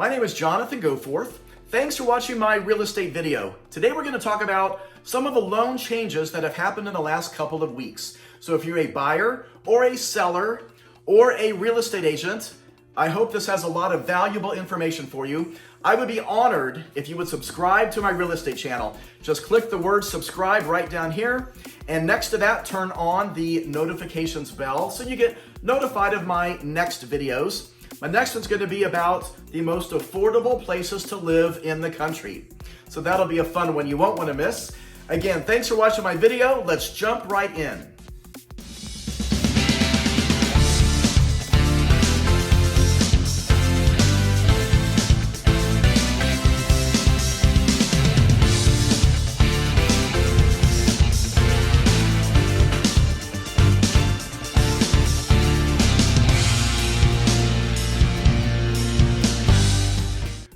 My name is Jonathan Goforth. Thanks for watching my real estate video. Today we're going to talk about some of the loan changes that have happened in the last couple of weeks. So if you're a buyer or a seller or a real estate agent, I hope this has a lot of valuable information for you. I would be honored if you would subscribe to my real estate channel. Just click the word subscribe right down here, and next to that, turn on the notifications bell so you get notified of my next videos. My next one's going to be about the most affordable places to live in the country. So that'll be a fun one you won't want to miss. Again, thanks for watching my video. Let's jump right in.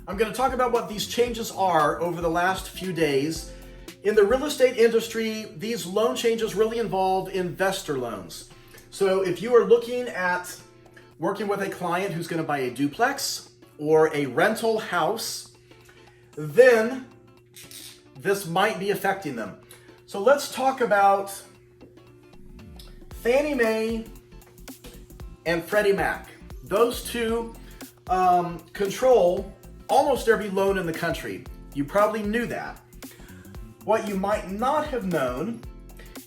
I'm going to talk about what these changes are over the last few days. In the real estate industry, these loan changes really involve investor loans. So if you are looking at working with a client who's going to buy a duplex or a rental house, then this might be affecting them. So let's talk about Fannie Mae and Freddie Mac. Those two control almost every loan in the country. You probably knew that. What you might not have known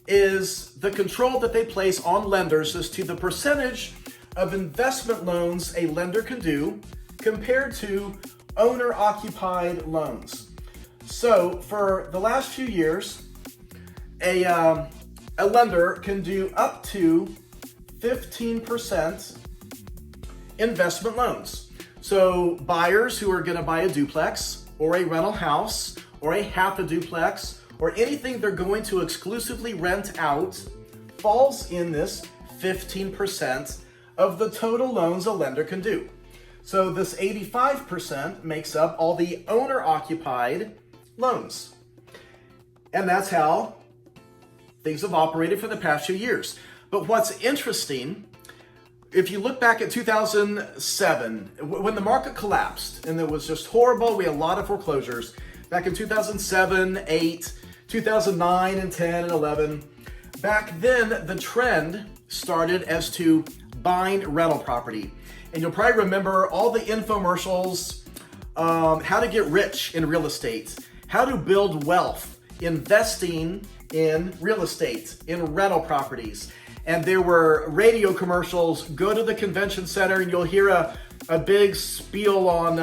is the control that they place on lenders as to the percentage of investment loans a lender can do compared to owner-occupied loans. So for the last few years, a lender can do up to 15% investment loans. So buyers who are going to buy a duplex or a rental house or a half a duplex or anything they're going to exclusively rent out falls in this 15% of the total loans a lender can do. So this 85% makes up all the owner-occupied loans. And that's how things have operated for the past few years. But what's interesting, if you look back at 2007, when the market collapsed and it was just horrible, we had a lot of foreclosures. Back in 2007, 8, 2009, and 10, and 11, back then the trend started as to buying rental property. And you'll probably remember all the infomercials, how to get rich in real estate, how to build wealth, investing in real estate, in rental properties. And there were radio commercials. Go to the convention center and you'll hear a big spiel on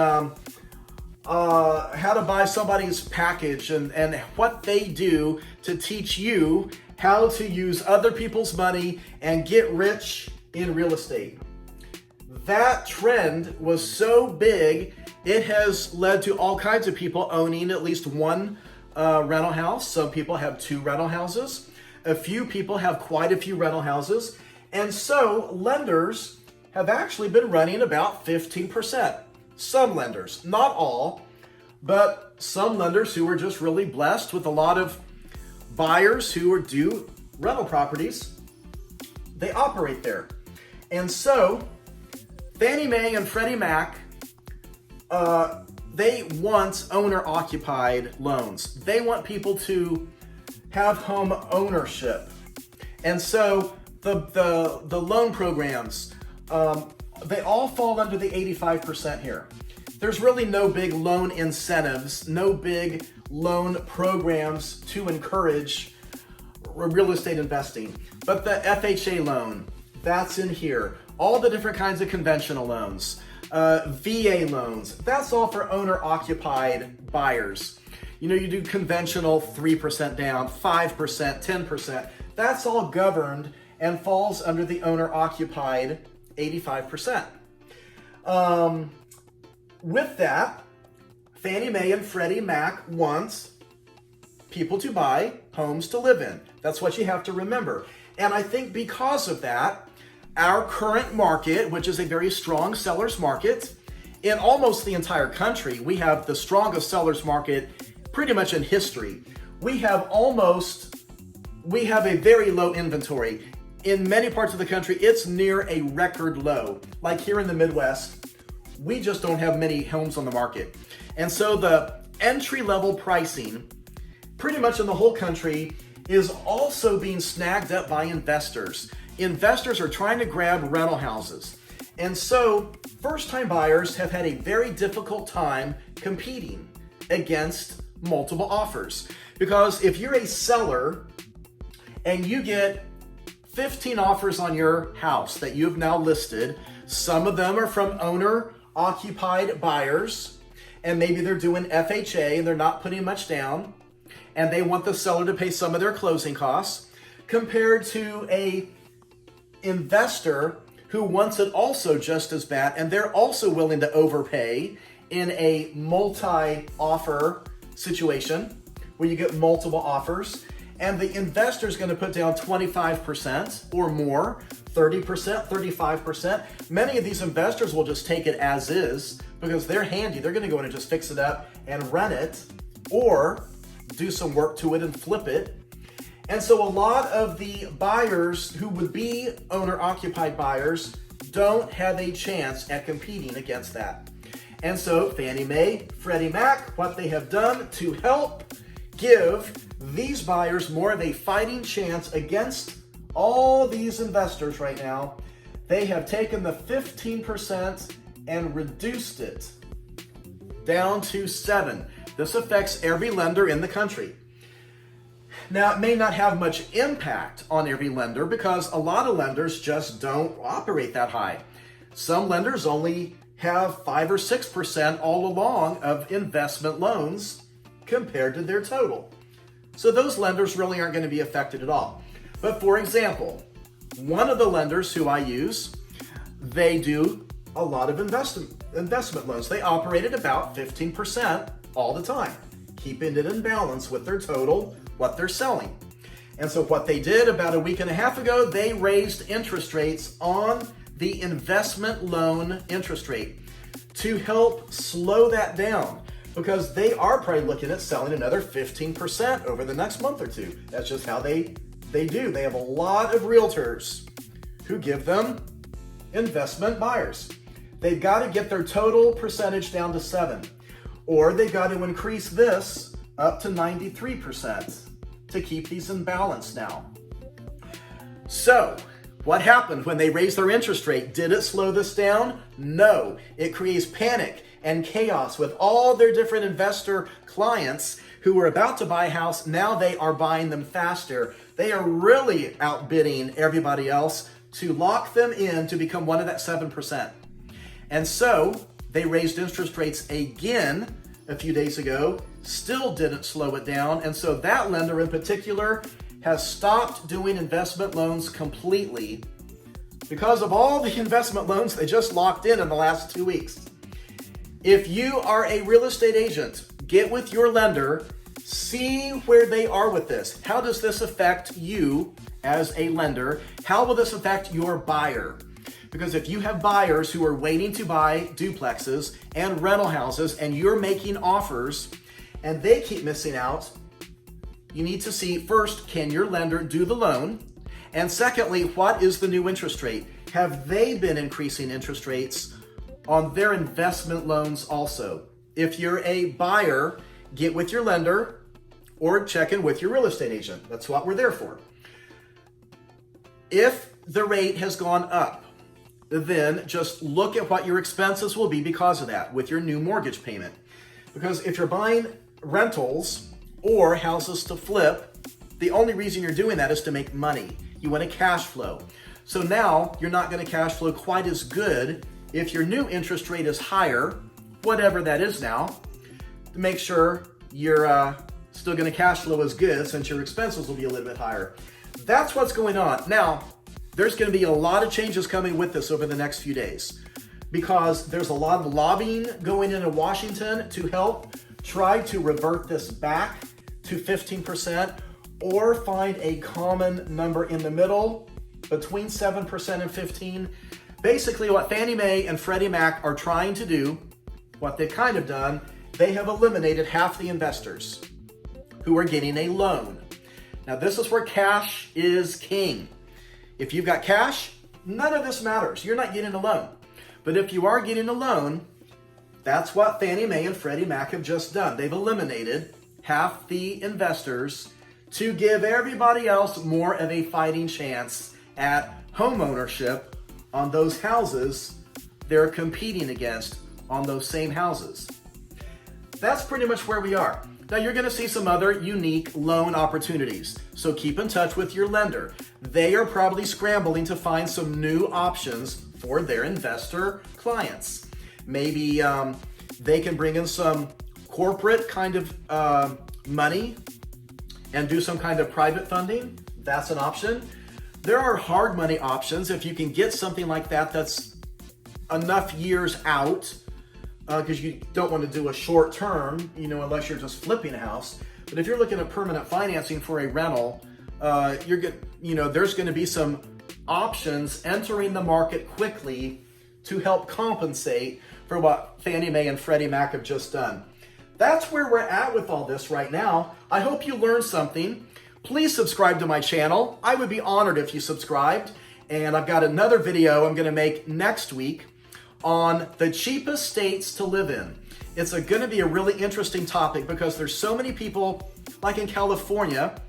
how to buy somebody's package and what they do to teach you how to use other people's money and get rich in real estate. That trend was so big, it has led to all kinds of people owning at least one rental house. Some people have 2 rental houses. A few people have quite a few rental houses. And so lenders have actually been running about 15%. Some lenders, not all, but some lenders who are just really blessed with a lot of buyers who do rental properties, they operate there. And so Fannie Mae and Freddie Mac, they want owner-occupied loans. They want people to have home ownership. And so the loan programs, they all fall under the 85% here. There's really no big loan incentives, no big loan programs to encourage real estate investing. But the FHA loan, that's in here. All the different kinds of conventional loans, VA loans, that's all for owner-occupied buyers. You know, you do conventional 3% down, 5%, 10%. That's all governed and falls under the owner-occupied 85%. With that, Fannie Mae and Freddie Mac want people to buy homes to live in. That's what you have to remember. And I think because of that, our current market, which is a very strong seller's market, in almost the entire country, we have the strongest seller's market pretty much in history. We have a very low inventory. In many parts of the country, it's near a record low. Like here in the Midwest, we just don't have many homes on the market. And so the entry-level pricing, pretty much in the whole country, is also being snagged up by investors. Investors are trying to grab rental houses. And so first-time buyers have had a very difficult time competing against multiple offers. Because if you're a seller and you get 15 offers on your house that you have now listed, some of them are from owner-occupied buyers, and maybe they're doing FHA and they're not putting much down, and they want the seller to pay some of their closing costs, compared to a investor who wants it also just as bad, and they're also willing to overpay in a multi-offer situation where you get multiple offers, and the investor is going to put down 25% or more, 30%, 35%. Many of these investors will just take it as is because they're handy. They're going to go in and just fix it up and rent it, or do some work to it and flip it. And so a lot of the buyers who would be owner-occupied buyers don't have a chance at competing against that. And so Fannie Mae, Freddie Mac, what they have done to help give these buyers more of a fighting chance against all these investors right now, they have taken the 15% and reduced it down to 7%. This affects every lender in the country. Now, it may not have much impact on every lender because a lot of lenders just don't operate that high. Some lenders only have 5 or 6% all along of investment loans compared to their total. So those lenders really aren't going to be affected at all. But for example, one of the lenders who I use, they do a lot of investment loans. They operate at about 15% all the time, keeping it in balance with their total, what they're selling. And so what they did about a week and a half ago, they raised interest rates on the investment loan interest rate to help slow that down, because they are probably looking at selling another 15% over the next month or two. That's just how they do. They have a lot of realtors who give them investment buyers. They've got to get their total percentage down to 7%, or they've got to increase this up to 93% to keep these in balance now. So, what happened when they raised their interest rate? Did it slow this down? No. It creates panic and chaos with all their different investor clients who were about to buy a house. Now they are buying them faster. They are really outbidding everybody else to lock them in to become one of that 7%. And so they raised interest rates again a few days ago, still didn't slow it down. And so that lender in particular has stopped doing investment loans completely because of all the investment loans they just locked in the last 2 weeks. If you are a real estate agent, get with your lender, see where they are with this. How does this affect you as a lender? How will this affect your buyer? Because if you have buyers who are waiting to buy duplexes and rental houses and you're making offers and they keep missing out, you need to see first, can your lender do the loan? And secondly, what is the new interest rate? Have they been increasing interest rates on their investment loans also? If you're a buyer, get with your lender or check in with your real estate agent. That's what we're there for. If the rate has gone up, then just look at what your expenses will be because of that with your new mortgage payment. Because if you're buying rentals or houses to flip, the only reason you're doing that is to make money. You want a cash flow. So now you're not going to cash flow quite as good if your new interest rate is higher, whatever that is now, to make sure you're still going to cash flow as good since your expenses will be a little bit higher. That's what's going on. Now, there's going to be a lot of changes coming with this over the next few days because there's a lot of lobbying going into Washington to help try to revert this back to 15% or find a common number in the middle between 7% and 15%. Basically, what Fannie Mae and Freddie Mac are trying to do, what they've kind of done, they have eliminated half the investors who are getting a loan. Now, this is where cash is king. If you've got cash, none of this matters. You're not getting a loan. But if you are getting a loan, that's what Fannie Mae and Freddie Mac have just done. They've eliminated half the investors to give everybody else more of a fighting chance at home ownership on those houses they're competing against on those same houses. That's pretty much where we are. Now you're going to see some other unique loan opportunities, so keep in touch with your lender. They are probably scrambling to find some new options for their investor clients. Maybe they can bring in some corporate kind of money and do some kind of private funding. That's an option. There are hard money options if you can get something like that that's enough years out, because you don't want to do a short term, unless you're just flipping a house. But if you're looking at permanent financing for a rental, there's going to be some options entering the market quickly to help compensate for what Fannie Mae and Freddie Mac have just done. That's where we're at with all this right now. I hope you learned something. Please subscribe to my channel. I would be honored if you subscribed. And I've got another video I'm going to make next week on the cheapest states to live in. It's going to be a really interesting topic because there's so many people, like in California,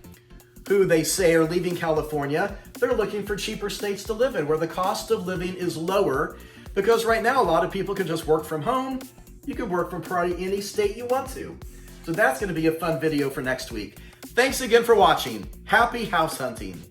who they say are leaving California. They're looking for cheaper states to live in where the cost of living is lower, because right now a lot of people can just work from home. You can work from probably any state you want to. So that's going to be a fun video for next week. Thanks again for watching. Happy house hunting.